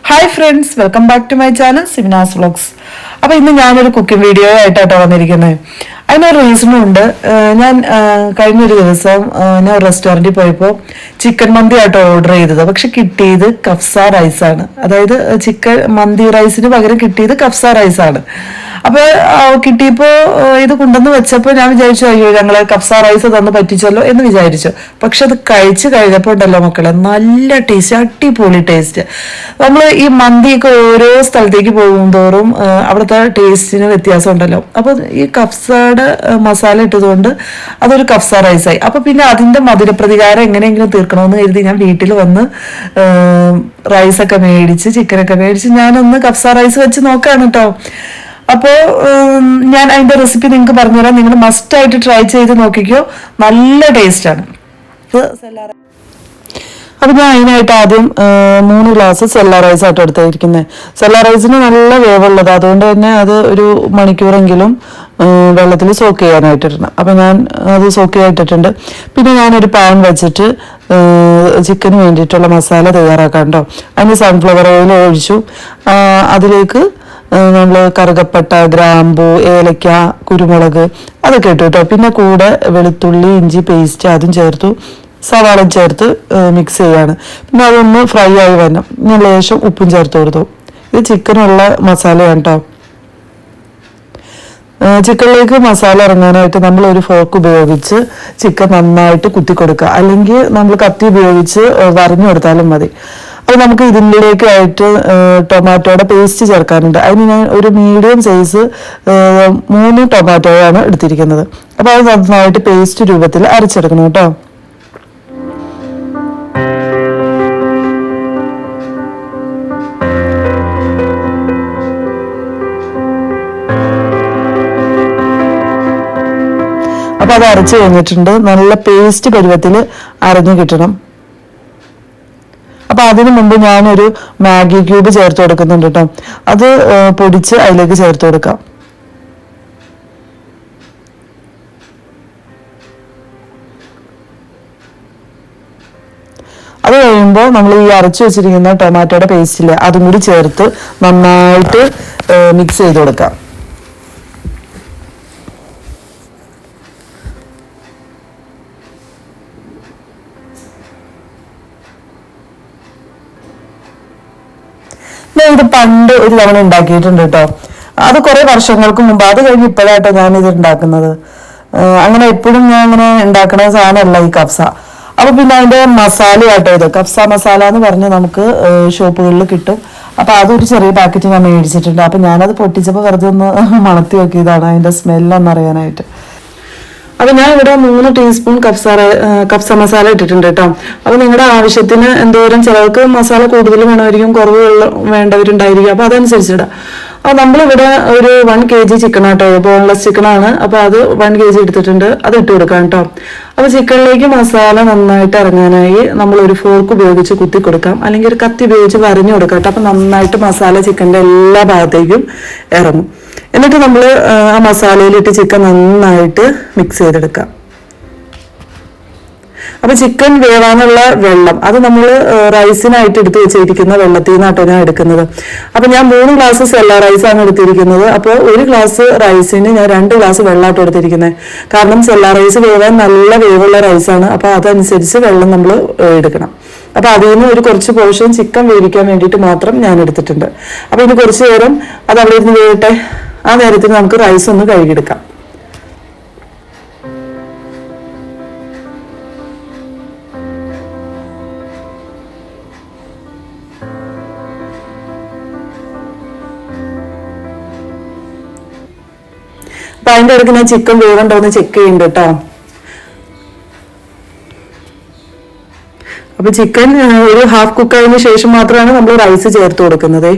Hi friends, welcome back to my channel Simina's vlogs. അപ്പോൾ ഇന്ന് ഞാനൊരു കുക്കിംഗ് വീഡിയോ ആയിട്ടാട്ടോ വന്നിരിക്കുന്നത്. അതിനൊരു റീസണും ഉണ്ട്. ഞാൻ കഴിഞ്ഞൊരു ദിവസം ഞാൻ റെസ്റ്റോറൻറ്റിൽ പോയപ്പോൾ ചിക്കൻ മന്തി ആട്ടോ ഓർഡർ ചെയ്തത്. പക്ഷെ കിട്ടിയത് കഫ്സ റൈസാണ്. അതായത് ചിക്കൻ മന്തി റൈസിന് പകരം കിട്ടിയത് കഫ്സ റൈസാണ്. അപ്പോൾ കിട്ടിയപ്പോൾ ഇത് കൊണ്ടുവന്ന് വെച്ചപ്പോൾ ഞാൻ വിചാരിച്ചു, അയ്യോ ഞങ്ങളെ കഫ്സ റൈസ് തന്ന് പറ്റിച്ചല്ലോ എന്ന് വിചാരിച്ചു. പക്ഷെ അത് കഴിച്ച് കഴിഞ്ഞപ്പോൾ ഉണ്ടല്ലോ മക്കളെ, നല്ല ടേസ്റ്റ്, അടിപൊളി ടേസ്റ്റ്. നമ്മൾ ഈ മന്തിയൊക്കെ ഓരോ സ്ഥലത്തേക്ക് പോകും തോറും അവിടുത്തെ ടേസ്റ്റിന് വ്യത്യാസം ഉണ്ടല്ലോ. അപ്പോൾ ഈ കഫ്സയുടെ മസാല ഇട്ടതുകൊണ്ട് അതൊരു കഫ്സ റൈസായി. അപ്പോൾ പിന്നെ അതിൻ്റെ മധുരപ്രതികാരം എങ്ങനെയെങ്കിലും തീർക്കണമെന്ന് കരുതി ഞാൻ വീട്ടിൽ വന്ന് റൈസൊക്കെ മേടിച്ച് ചിക്കനൊക്കെ മേടിച്ച് ഞാനൊന്ന് കഫ്സ റൈസ് വെച്ച് നോക്കാണ് കേട്ടോ. അപ്പോൾ ഞാൻ അതിൻ്റെ റെസിപ്പി നിങ്ങൾക്ക് പറഞ്ഞുതരാം. നിങ്ങൾ മസ്റ്റായിട്ട് ട്രൈ ചെയ്ത് നോക്കിക്കോ, നല്ല ടേസ്റ്റാണ്. അപ്പം ഞാൻ അതിനായിട്ട് ആദ്യം 3 ഗ്ലാസ് സെല്ല റൈസ് ആയിട്ട് എടുത്തിരിക്കുന്നത്. സെല്ല റൈസിന് നല്ല വേവുള്ളത്, അതുകൊണ്ട് തന്നെ അത് ഒരു മണിക്കൂറെങ്കിലും വെള്ളത്തിൽ സോക്ക് ചെയ്യാനായിട്ടിടണം. അപ്പം ഞാൻ അത് സോക്ക് ചെയ്യായിട്ടിട്ടുണ്ട്. പിന്നെ ഞാനൊരു പാൻ വെച്ചിട്ട് ചിക്കന് വേണ്ടിയിട്ടുള്ള മസാല തയ്യാറാക്കാം കേട്ടോ. അതിന് സൺഫ്ലവർ ഓയിൽ ഒഴിച്ചു. അതിലേക്ക് നമ്മൾ കറുകപ്പട്ട, ഗ്രാമ്പൂ, ഏലക്ക, കുരുമുളക് അതൊക്കെ ഇട്ടു കേട്ടോ. പിന്നെ കൂടെ വെളുത്തുള്ളി, ഇഞ്ചി പേസ്റ്റ് അതും ചേർത്തു, സവാള ചേർത്ത് മിക്സ് ചെയ്യാണ്. പിന്നെ അതൊന്ന് ഫ്രൈ ആയി വരണം. ഞാൻ ലേശം ഉപ്പും ചേർത്ത് കൊടുത്തു. ഇത് ചിക്കനുള്ള മസാലയാണ് കേട്ടോ. ചിക്കനിലേക്ക് മസാല ഇറങ്ങാനായിട്ട് നമ്മൾ ഒരു ഫോർക്ക് ഉപയോഗിച്ച് ചിക്കൻ നന്നായിട്ട് കുത്തി കൊടുക്കുക, അല്ലെങ്കിൽ നമ്മൾ കത്തി ഉപയോഗിച്ച് വരഞ്ഞു കൊടുത്താലും മതി. അപ്പോൾ നമുക്ക് ഇതിലേക്കായിട്ട് ടൊമാറ്റോയുടെ പേസ്റ്റ് ചേർക്കാനുണ്ട്. അതിന് ഞാൻ ഒരു മീഡിയം സൈസ് 3 ടൊമാറ്റോയാണ് എടുത്തിരിക്കുന്നത്. അപ്പോൾ അത് നന്നായിട്ട് പേസ്റ്റ് രൂപത്തിൽ അരച്ചെടുക്കണം കേട്ടോ. അപ്പോൾ അത് അരച്ച് കഴിഞ്ഞിട്ടുണ്ട്. നല്ല പേസ്റ്റ് പരുവത്തിൽ അരഞ്ഞു കിട്ടണം. അപ്പോൾ അതിനു മുമ്പ് ഞാനൊരു മാഗി ക്യൂബ് ചേർത്ത് കൊടുക്കുന്നുണ്ട് കേട്ടോ. അത് പൊടിച്ച് അതിലേക്ക് ചേർത്ത് കൊടുക്കാം. അത് കഴിയുമ്പോൾ നമ്മൾ ഈ അരച്ചു വെച്ചിരിക്കുന്ന ടൊമാറ്റോയുടെ പേസ്റ്റില്ലേ, അതും കൂടി ചേർത്ത് നന്നായിട്ട് മിക്സ് ചെയ്ത് കൊടുക്കാം. ഞാൻ ഇത് പണ്ട് ഒരു തവണ ഉണ്ടാക്കിയിട്ടുണ്ട് കേട്ടോ. അത് കുറെ വർഷങ്ങൾക്ക് മുമ്പ്. അത് കഴിഞ്ഞ് ഇപ്പോഴാട്ടോ ഞാനിത് ഉണ്ടാക്കുന്നത്. അങ്ങനെ എപ്പോഴും ഞാൻ അങ്ങനെ ഉണ്ടാക്കുന്ന സാധനമല്ല ഈ കഫ്സ. അപ്പൊ പിന്നെ അതിന്റെ മസാല ആട്ടോ ഇത്. കഫ്സ മസാല എന്ന് പറഞ്ഞ് നമുക്ക് ഷോപ്പുകളിൽ കിട്ടും. അപ്പൊ അതൊരു ചെറിയ പാക്കറ്റ് ഞാൻ മേടിച്ചിട്ടുണ്ട്. അപ്പൊ ഞാനത് പൊട്ടിച്ചപ്പോൾ വെറുതെ ഒന്ന് മണത്തി നോക്കിയതാണ് അതിന്റെ സ്മെല്ലൊന്നറിയാനായിട്ട്. അപ്പൊ ഞാൻ ഇവിടെ 3 ടീസ്പൂൺ കഫ്സ മസാല ഇട്ടിട്ടുണ്ട് കേട്ടോ. അപ്പൊ നിങ്ങളുടെ ആവശ്യത്തിന് എന്തോരം, ചിലർക്ക് മസാല കൂടുതൽ വേണമായിരിക്കും, കുറവ് വേണ്ടവരുണ്ടായിരിക്കും. അപ്പൊ അതനുസരിച്ച് ഇടാം. അപ്പൊ നമ്മളിവിടെ ഒരു 1 kg ചിക്കൻ ആട്ടോ, ബോൺലെസ് ചിക്കനാണ്. അപ്പൊ അത് 1 kg എടുത്തിട്ടുണ്ട്. അത് ഇട്ട് കൊടുക്കാം കേട്ടോ. അപ്പൊ ചിക്കനിലേക്ക് മസാല നന്നായിട്ട് ഇറങ്ങാനായി നമ്മൾ ഒരു ഫോർക്ക് ഉപയോഗിച്ച് കുത്തി കൊടുക്കാം, അല്ലെങ്കിൽ ഒരു കത്തി ഉപയോഗിച്ച് വരഞ്ഞു കൊടുക്കാം കേട്ടോ. അപ്പൊ നന്നായിട്ട് മസാല ചിക്കൻ്റെ എല്ലാ ഭാഗത്തേക്കും ഇറങ്ങും. എന്നിട്ട് നമ്മൾ ആ മസാലയിലിട്ട് ചിക്കൻ നന്നായിട്ട് മിക്സ് ചെയ്തെടുക്കാം. അപ്പൊ ചിക്കൻ വേവാനുള്ള വെള്ളം അത് നമ്മൾ റൈസിനായിട്ട് എടുത്ത് വെച്ചിരിക്കുന്ന വെള്ളത്തിൽ നിന്നാട്ടോ ഞാൻ എടുക്കുന്നത്. അപ്പൊ ഞാൻ 3 ഗ്ലാസ് സെല്ല റൈസാണ് എടുത്തിരിക്കുന്നത്. അപ്പോൾ 1 ഗ്ലാസ് റൈസിന് ഞാൻ 2 ഗ്ലാസ് വെള്ളമായിട്ട് എടുത്തിരിക്കുന്നത്. കാരണം സെല്ല റൈസ് വേവാൻ നല്ല വേവുള്ള റൈസാണ്. അപ്പൊ അതനുസരിച്ച് വെള്ളം നമ്മൾ എടുക്കണം. അപ്പൊ അതിൽ നിന്ന് ഒരു കുറച്ച് പോർഷൻ ചിക്കൻ വേവിക്കാൻ വേണ്ടിയിട്ട് മാത്രം ഞാൻ എടുത്തിട്ടുണ്ട്. അപ്പൊ ഇനി കുറച്ച് നേരം അത് അവിടെ ഇരുന്ന് വേവട്ടെ. ആ നേരത്തിന് നമുക്ക് റൈസ് ഒന്ന് കഴുകിയെടുക്കാം. അപ്പൊ അതിൻ്റെ ഇടയ്ക്ക് ഞാൻ ചിക്കൻ വേവുണ്ടോന്ന് ചെക്ക് ചെയ്യുന്നുണ്ട് കേട്ടോ. അപ്പൊ ചിക്കൻ ഒരു ഹാഫ് കുക്കായതിനു ശേഷം മാത്രമാണ് നമ്മൾ റൈസ് ചേർത്ത് കൊടുക്കുന്നത്.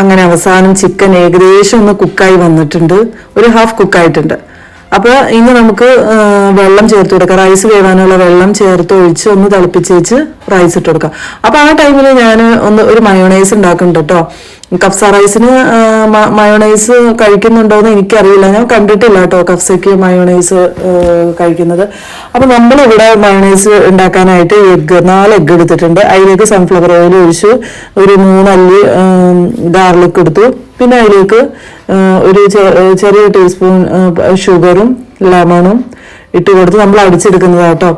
അങ്ങനെ അവസാനം ചിക്കൻ ഏകദേശം ഒന്ന് കുക്കായി വന്നിട്ടുണ്ട്, ഒരു ഹാഫ് കുക്കായിട്ടുണ്ട്. അപ്പോൾ ഇനി നമുക്ക് വെള്ളം ചേർത്ത് കൊടുക്കാം. റൈസ് വേവാനുള്ള വെള്ളം ചേർത്ത് ഒഴിച്ച് ഒന്ന് തിളപ്പിച്ച് വെച്ച് റൈസ് ഇട്ട് കൊടുക്കാം. അപ്പോൾ ആ ടൈമിൽ ഞാൻ ഒരു മയോണൈസ് ഉണ്ടാക്കുന്നുണ്ട് കേട്ടോ. കഫ്സ റൈസിന് മയോണൈസ് കഴിക്കുന്നുണ്ടോ എന്ന് എനിക്കറിയില്ല, ഞാൻ കണ്ടിട്ടില്ല കേട്ടോ കഫ്സയ്ക്ക് മയോണൈസ് കഴിക്കുന്നത്. അപ്പൊ നമ്മളിവിടെ മയോണൈസ് ഉണ്ടാക്കാനായിട്ട് 4 എഗ്ഗ് എടുത്തിട്ടുണ്ട്. അതിലേക്ക് സൺഫ്ലവർ ഓയിൽ ഒഴിച്ചു, ഒരു 3 അല്ലി ഗാർലിക് എടുത്തു, പിന്നെ അതിലേക്ക് ഒരു ചെറിയ ടീസ്പൂൺ ഷുഗറും ലെമണും ഇട്ട് കൊടുത്ത് നമ്മൾ അടിച്ചെടുക്കുന്നതാട്ടോ.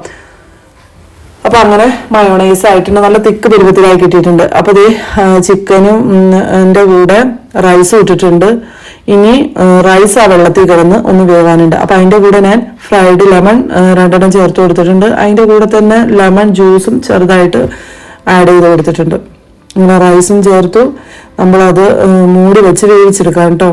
അപ്പൊ അങ്ങനെ മയോണൈസ് ആയിട്ടുണ്ട്, നല്ല തിക്ക് പരുവത്തിലായി കിട്ടിയിട്ടുണ്ട്. അപ്പൊ ഇത് ചിക്കനും എൻ്റെ കൂടെ റൈസും ഇട്ടിട്ടുണ്ട്. ഇനി റൈസ് ആ വെള്ളത്തിൽ കിടന്ന് ഒന്ന് വേവാനുണ്ട്. അപ്പൊ അതിന്റെ കൂടെ ഞാൻ ഫ്രൈഡ് ലെമൺ 2 ചേർത്ത് കൊടുത്തിട്ടുണ്ട്. അതിന്റെ കൂടെ തന്നെ ലെമൺ ജ്യൂസും ചെറുതായിട്ട് ആഡ് ചെയ്ത് കൊടുത്തിട്ടുണ്ട്. ഇങ്ങനെ റൈസും ചേർത്തു നമ്മളത് മൂടി വെച്ച് വേവിച്ചെടുക്കാം കേട്ടോ.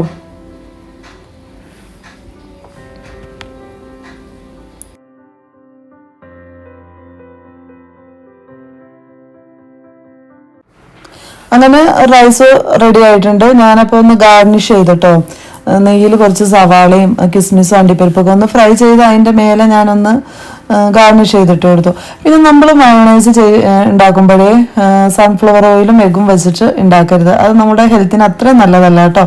അങ്ങനെ റൈസ് റെഡി ആയിട്ടുണ്ട്. ഞാനപ്പോൾ ഒന്ന് ഗാർണിഷ് ചെയ്തിട്ടോ, നെയ്യിൽ കുറച്ച് സവാളയും കിസ്മിസും അണ്ടിപ്പരിപ്പൊക്കെ ഒന്ന് ഫ്രൈ ചെയ്ത് അതിൻ്റെ മേലെ ഞാനൊന്ന് ഗാർണിഷ് ചെയ്തിട്ട് കൊടുത്തു. പിന്നെ നമ്മൾ മയോണൈസ് ഉണ്ടാക്കുമ്പോഴേ സൺഫ്ലവർ ഓയിലും എഗ്ഗും വെച്ചിട്ട് ഉണ്ടാക്കരുത്, അത് നമ്മുടെ ഹെൽത്തിന് അത്രയും നല്ലതല്ല കേട്ടോ.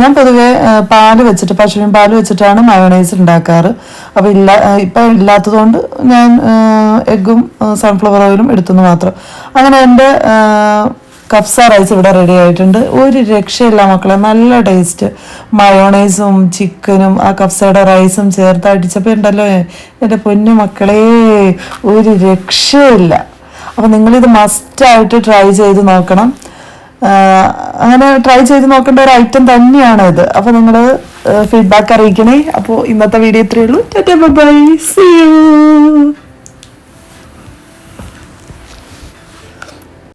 ഞാൻ പൊതുവെ പാല് വെച്ചിട്ട്, പശുവിൻ പാല് വെച്ചിട്ടാണ് മയോണൈസ് ഉണ്ടാക്കാറ്. അപ്പോൾ ഇപ്പം ഇല്ലാത്തതുകൊണ്ട് ഞാൻ എഗ്ഗും സൺഫ്ലവർ ഓയിലും എടുത്തെന്ന് മാത്രം. അങ്ങനെ എൻ്റെ കഫ്സ റൈസ് ഇവിടെ റെഡി ആയിട്ടുണ്ട്. ഒരു രക്ഷയില്ല മക്കളെ, നല്ല ടേസ്റ്റ്. മയോണൈസും ചിക്കനും ആ കഫ്സയുടെ റൈസും ചേർത്ത് അടിച്ചപ്പോൾ ഉണ്ടല്ലോ എൻ്റെ പൊന്നു മക്കളെ, ഒരു രക്ഷയില്ല. അപ്പം നിങ്ങളിത് മസ്റ്റായിട്ട് ട്രൈ ചെയ്ത് നോക്കണം. അങ്ങനെ ട്രൈ ചെയ്ത് നോക്കേണ്ട ഒരു ഐറ്റം തന്നെയാണ് ഇത്. അപ്പോൾ നിങ്ങൾ ഫീഡ്ബാക്ക് അറിയിക്കണേ. അപ്പോൾ ഇന്നത്തെ വീഡിയോ ഇത്രയേ ഉള്ളൂ. Tata bye bye, see U.